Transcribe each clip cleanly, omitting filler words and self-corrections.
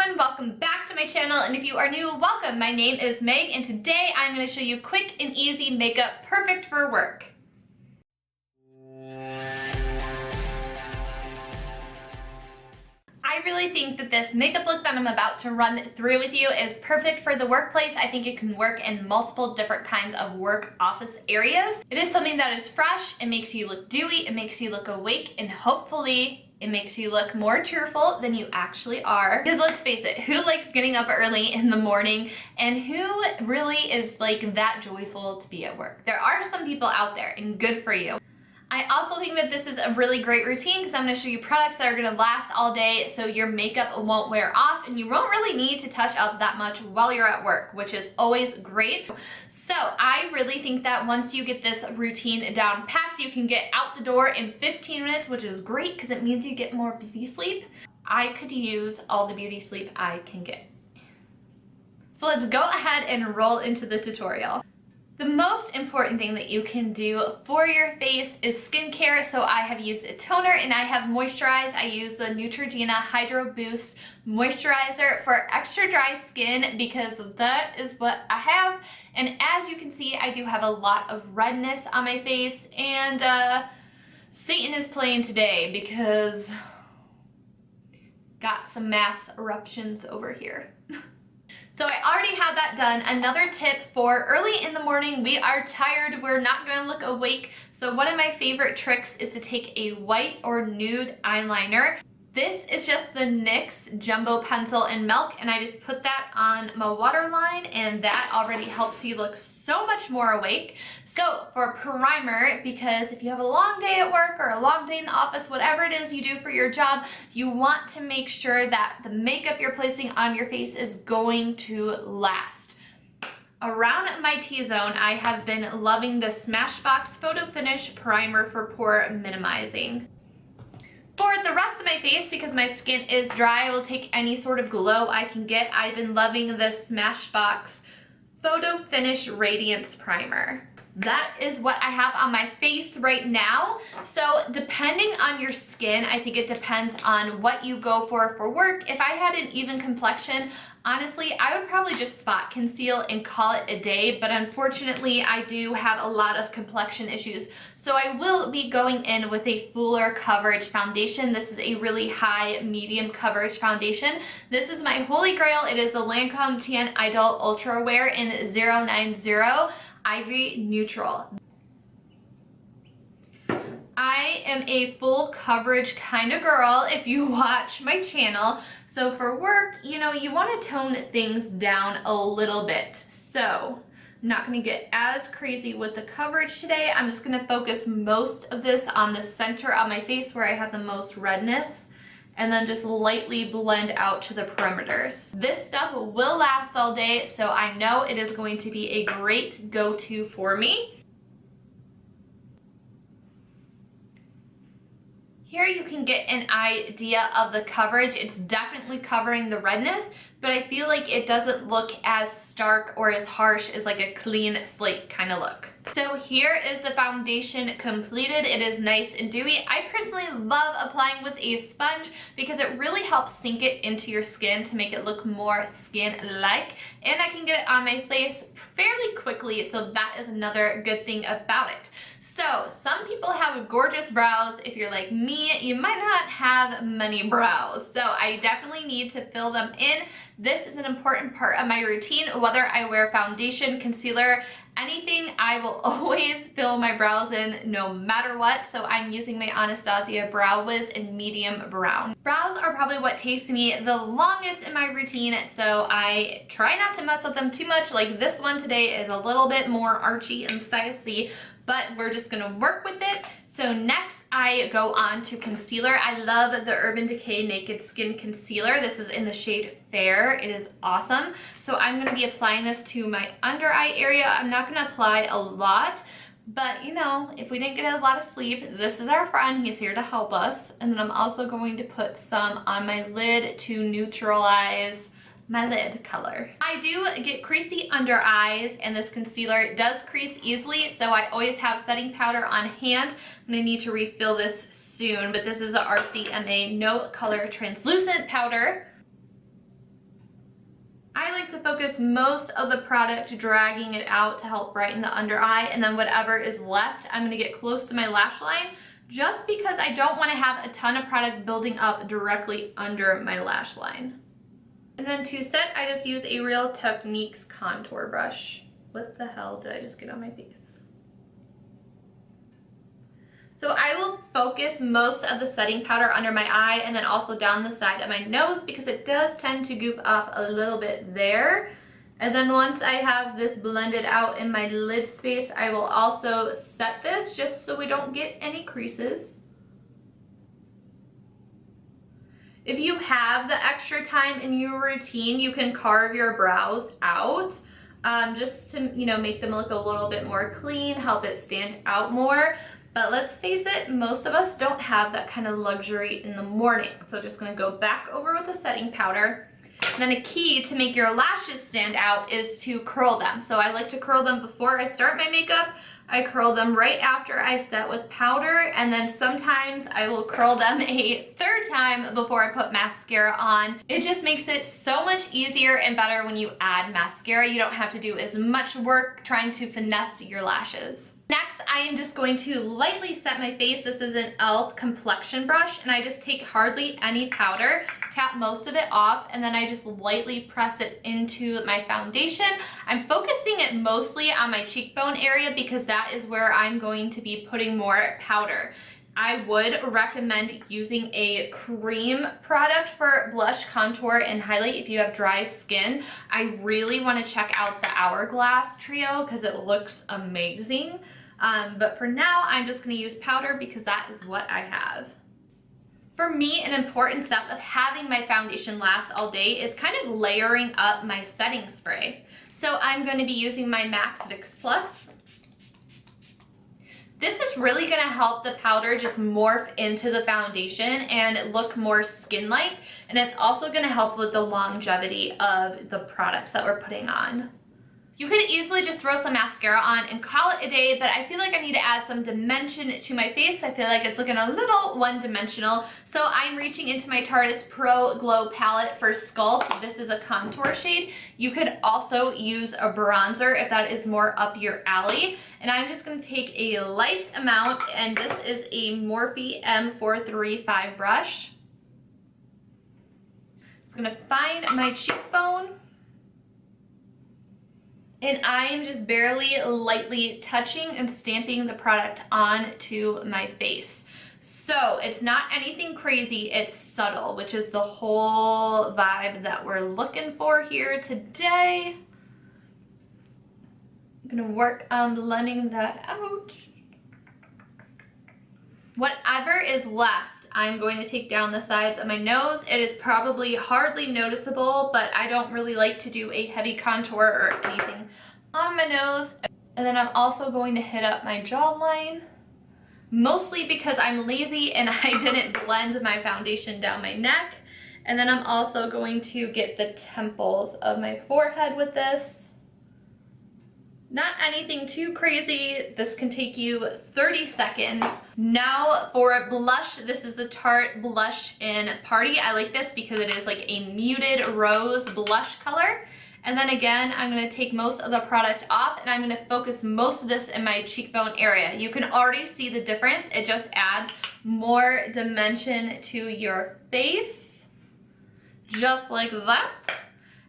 everyone, welcome back to my channel, and if you are new, welcome. My name is Meg, and today I'm going to show you quick and easy makeup perfect for work. I really think that this makeup look that I'm about to run through with you is perfect for the workplace. I think it can work in multiple different kinds of work office areas. It is something that is fresh, it makes you look dewy, it makes you look awake, and hopefully it makes you look more cheerful than you actually are. Because let's face it, who likes getting up early in the morning, and who really is like that joyful to be at work? There are some people out there, and good for you. I also think that this is a really great routine because I'm going to show you products that are going to last all day so your makeup won't wear off and you won't really need to touch up that much while you're at work, which is always great. So I really think that once you get this routine down packed, you can get out the door in 15 minutes, which is great because it means you get more beauty sleep. I could use all the beauty sleep I can get. So let's go ahead and roll into the tutorial. The most important thing that you can do for your face is skincare. So I have used a toner and I have moisturized. I use the Neutrogena Hydro Boost Moisturizer for extra dry skin because that is what I have. And as you can see, I do have a lot of redness on my face, and Satan is playing today because got some mass eruptions over here. So I already have that done. Another tip for early in the morning, we are tired, we're not gonna look awake. So one of my favorite tricks is to take a white or nude eyeliner. This is just the NYX Jumbo Pencil in Milk, and I just put that on my waterline, and that already helps you look so much more awake. So for primer, because if you have a long day at work or a long day in the office, whatever it is you do for your job, you want to make sure that the makeup you're placing on your face is going to last. Around my T-zone, I have been loving the Smashbox Photo Finish Primer for Pore Minimizing. For the rest of my face, because my skin is dry, I will take any sort of glow I can get. I've been loving the Smashbox Photo Finish Radiance Primer. That is what I have on my face right now. So depending on your skin, I think it depends on what you go for work. If I had an even complexion, honestly, I would probably just spot conceal and call it a day, but unfortunately, I do have a lot of complexion issues. So I will be going in with a fuller coverage foundation. This is a really high medium coverage foundation. This is my holy grail. It is the Lancome Tan Idol Ultra Wear in 090 Ivory Neutral. I am a full coverage kind of girl if you watch my channel. So for work, you know, you want to tone things down a little bit. So I'm not going to get as crazy with the coverage today. I'm just going to focus most of this on the center of my face where I have the most redness, and then just lightly blend out to the perimeters. This stuff will last all day, so I know it is going to be a great go-to for me. Here you can get an idea of the coverage. It's definitely covering the redness, but I feel like it doesn't look as stark or as harsh as like a clean slate kind of look. So here is the foundation completed. It is nice and dewy. I personally love applying with a sponge because it really helps sink it into your skin to make it look more skin-like, and I can get it on my face fairly quickly, so that is another good thing about it. So some people have gorgeous brows. If you're like me, you might not have many brows. So I definitely need to fill them in. This is an important part of my routine. Whether I wear foundation, concealer, anything, I will always fill my brows in no matter what. So I'm using my Anastasia Brow Wiz in medium brown. Brows are probably what takes me the longest in my routine, so I try not to mess with them too much. Like this one today is a little bit more archy and stylish, but we're just gonna work with it. So next I go on to concealer. I love the Urban Decay Naked Skin Concealer. This is in the shade Fair. It is awesome. So I'm gonna be applying this to my under eye area. I'm not gonna apply a lot, but you know, if we didn't get a lot of sleep, this is our friend. He's here to help us. And then I'm also going to put some on my lid to neutralize my lid color. I do get creasy under eyes, and this concealer does crease easily, so I always have setting powder on hand. I'm gonna need to refill this soon, but this is a RCMA No Color Translucent Powder. I like to focus most of the product dragging it out to help brighten the under eye, and then whatever is left, I'm going to get close to my lash line just because I don't want to have a ton of product building up directly under my lash line. And then to set, I just use a Real Techniques contour brush. What the hell did I just get on my face? So I will focus most of the setting powder under my eye and then also down the side of my nose because it does tend to goof up a little bit there. And then once I have this blended out in my lid space, I will also set this just so we don't get any creases. If you have the extra time in your routine, you can carve your brows out just to, you know, make them look a little bit more clean, help it stand out more. But let's face it, most of us don't have that kind of luxury in the morning. So just gonna go back over with the setting powder. And then a key to make your lashes stand out is to curl them. So I like to curl them before I start my makeup. I curl them right after I set with powder, and then sometimes I will curl them a third time before I put mascara on. It just makes it so much easier and better when you add mascara. You don't have to do as much work trying to finesse your lashes. Next, I am just going to lightly set my face. This is an e.l.f. complexion brush, and I just take hardly any powder, tap most of it off, and then I just lightly press it into my foundation. I'm focusing it mostly on my cheekbone area because that is where I'm going to be putting more powder. I would recommend using a cream product for blush, contour, and highlight if you have dry skin. I really want to check out the Hourglass trio because it looks amazing. But for now, I'm just going to use powder because that is what I have. For me, an important step of having my foundation last all day is kind of layering up my setting spray. So I'm going to be using my MAC Fix Plus. This is really going to help the powder just morph into the foundation and look more skin-like. And it's also going to help with the longevity of the products that we're putting on. You could easily just throw some mascara on and call it a day, but I feel like I need to add some dimension to my face. I feel like it's looking a little one-dimensional. So I'm reaching into my Tarte Pro Glow palette for Sculpt. This is a contour shade. You could also use a bronzer if that is more up your alley. And I'm just going to take a light amount, and this is a Morphe M435 brush. It's going to find my cheekbone. And I am just barely lightly touching and stamping the product onto my face. So it's not anything crazy, it's subtle, which is the whole vibe that we're looking for here today. I'm gonna work on blending that out. Whatever is left, I'm going to take down the sides of my nose. It is probably hardly noticeable, but I don't really like to do a heavy contour or anything on my nose. And then I'm also going to hit up my jawline, mostly because I'm lazy and I didn't blend my foundation down my neck. And then I'm also going to get the temples of my forehead with this. Not anything too crazy. This can take you 30 seconds. Now for blush, this is the Tarte Blush in Party. I like this because it is like a muted rose blush color. And then again, I'm going to take most of the product off and I'm going to focus most of this in my cheekbone area. You can already see the difference. It just adds more dimension to your face. Just like that.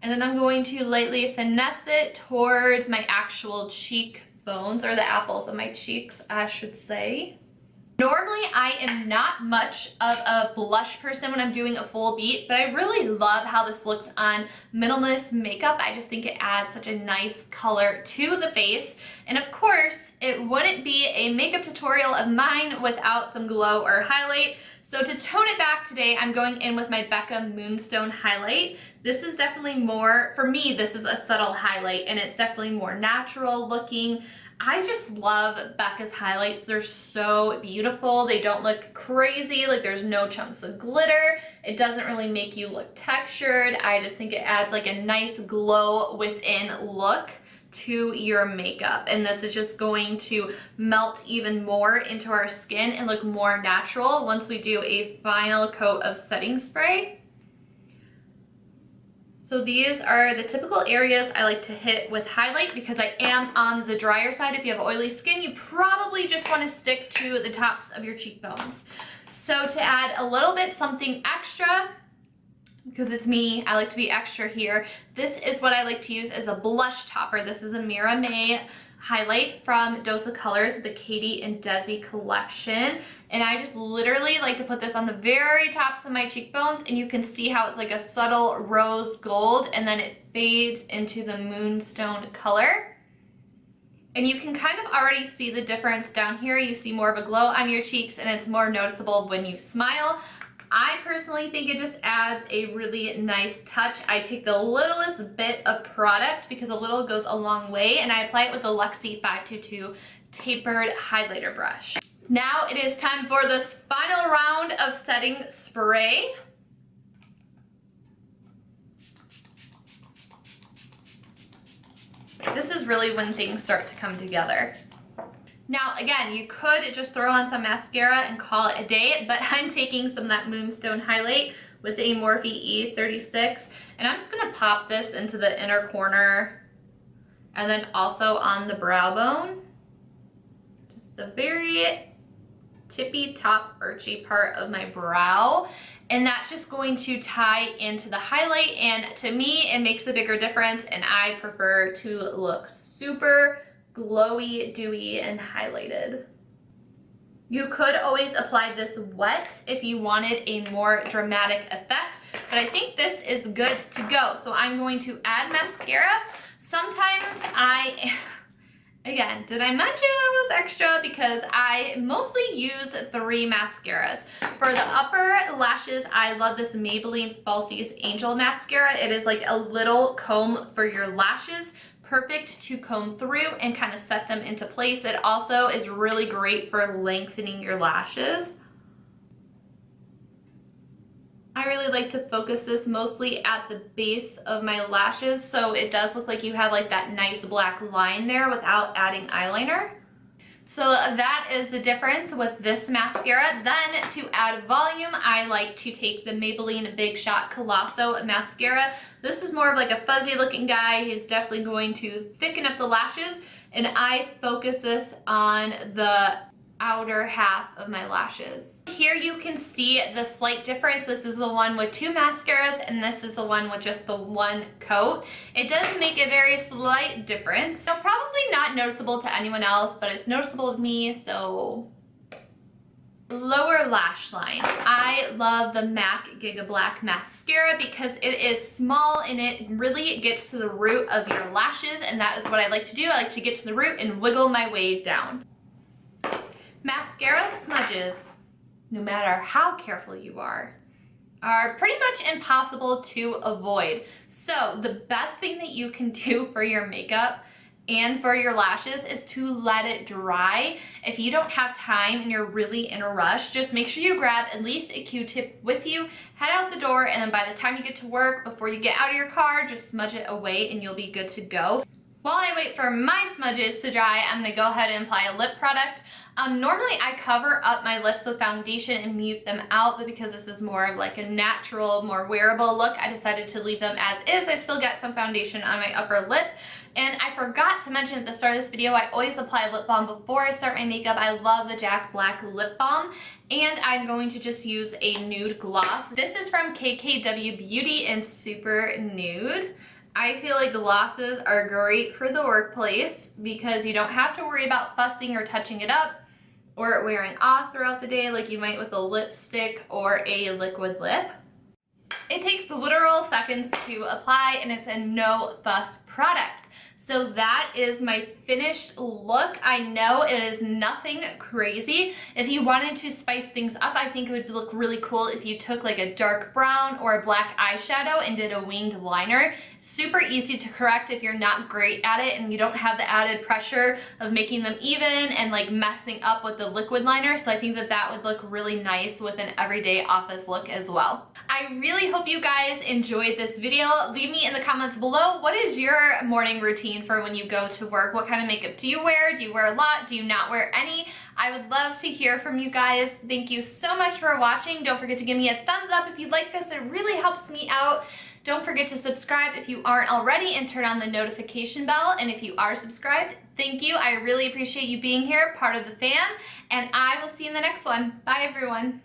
And then I'm going to lightly finesse it towards my actual cheekbones, or the apples of my cheeks, I should say. Normally, I am not much of a blush person when I'm doing a full beat, but I really love how this looks on minimalist makeup. I just think it adds such a nice color to the face. And of course, it wouldn't be a makeup tutorial of mine without some glow or highlight. So to tone it back today, I'm going in with my Becca Moonstone highlight. This is definitely more, for me, this is a subtle highlight and it's definitely more natural looking. I just love Becca's highlights. They're so beautiful. They don't look crazy, like there's no chunks of glitter. It doesn't really make you look textured. I just think it adds like a nice glow within look to your makeup, and this is just going to melt even more into our skin and look more natural once we do a final coat of setting spray. So So these are the typical areas I like to hit with highlight because I am on the drier side. If you have oily skin, you probably just want to stick to the tops of your cheekbones. So to add a little bit something extra, because it's me, I like to be extra here, this is what I like to use as a blush topper. This is a Mira May highlight from Dose of Colors, the Katie and Desi collection. And I just literally like to put this on the very tops of my cheekbones, and you can see how it's like a subtle rose gold, and then it fades into the moonstone color. And you can kind of already see the difference down here. You see more of a glow on your cheeks, and it's more noticeable when you smile. I personally think it just adds a really nice touch. I take the littlest bit of product because a little goes a long way, and I apply it with the Luxie 522 tapered highlighter brush. Now it is time for this final round of setting spray. This is really when things start to come together. Now, again, you could just throw on some mascara and call it a day, but I'm taking some of that Moonstone highlight with a Morphe E36, and I'm just gonna pop this into the inner corner and then also on the brow bone. Just the very tippy top archy part of my brow. And that's just going to tie into the highlight, and to me, it makes a bigger difference, and I prefer to look super glowy, dewy, and highlighted. You could always apply this wet if you wanted a more dramatic effect, but I think this is good to go. So I'm going to add mascara. Sometimes again, did I mention I was extra? Because I mostly use 3 mascaras. For the upper lashes, I love this Maybelline Falsies Angel Mascara. It is like a little comb for your lashes. Perfect to comb through and kind of set them into place. It also is really great for lengthening your lashes. I really like to focus this mostly at the base of my lashes, so it does look like you have like that nice black line there without adding eyeliner. So that is the difference with this mascara. Then to add volume, I like to take the Maybelline Big Shot Colosso mascara. This is more of like a fuzzy looking guy. He's definitely going to thicken up the lashes, and I focus this on the outer half of my lashes. Here you can see the slight difference. This is the one with 2 mascaras, and this is the one with just the 1 coat. It does make a very slight difference. So probably not noticeable to anyone else, but it's noticeable to me, so. Lower lash line. I love the MAC Giga Black mascara because it is small and it really gets to the root of your lashes, and that is what I like to do. I like to get to the root and wiggle my way down. Mascara smudges, no matter how careful you are pretty much impossible to avoid. So the best thing that you can do for your makeup and for your lashes is to let it dry. If you don't have time and you're really in a rush, just make sure you grab at least a Q-tip with you, head out the door, and then by the time you get to work, before you get out of your car, just smudge it away and you'll be good to go. While I wait for my smudges to dry, I'm gonna go ahead and apply a lip product. Normally I cover up my lips with foundation and mute them out, but because this is more of like a natural, more wearable look, I decided to leave them as is. I still got some foundation on my upper lip. And I forgot to mention at the start of this video, I always apply lip balm before I start my makeup. I love the Jack Black lip balm, and I'm going to just use a nude gloss. This is from KKW Beauty in Super Nude. I feel like glosses are great for the workplace because you don't have to worry about fussing or touching it up or wearing off throughout the day like you might with a lipstick or a liquid lip. It takes literal seconds to apply, and it's a no fuss product. So that is my finished look. I know it is nothing crazy. If you wanted to spice things up, I think it would look really cool if you took like a dark brown or a black eyeshadow and did a winged liner. Super easy to correct if you're not great at it and you don't have the added pressure of making them even and like messing up with the liquid liner. So I think that that would look really nice with an everyday office look as well. I really hope you guys enjoyed this video. Leave me in the comments below, what is your morning routine for when you go to work? What kind of makeup do you wear? Do you wear a lot? Do you not wear any? I would love to hear from you guys. Thank you so much for watching. Don't forget to give me a thumbs up if you like this. It really helps me out. Don't forget to subscribe if you aren't already and turn on the notification bell. And if you are subscribed, thank you. I really appreciate you being here, part of the fam, and I will see you in the next one. Bye, everyone.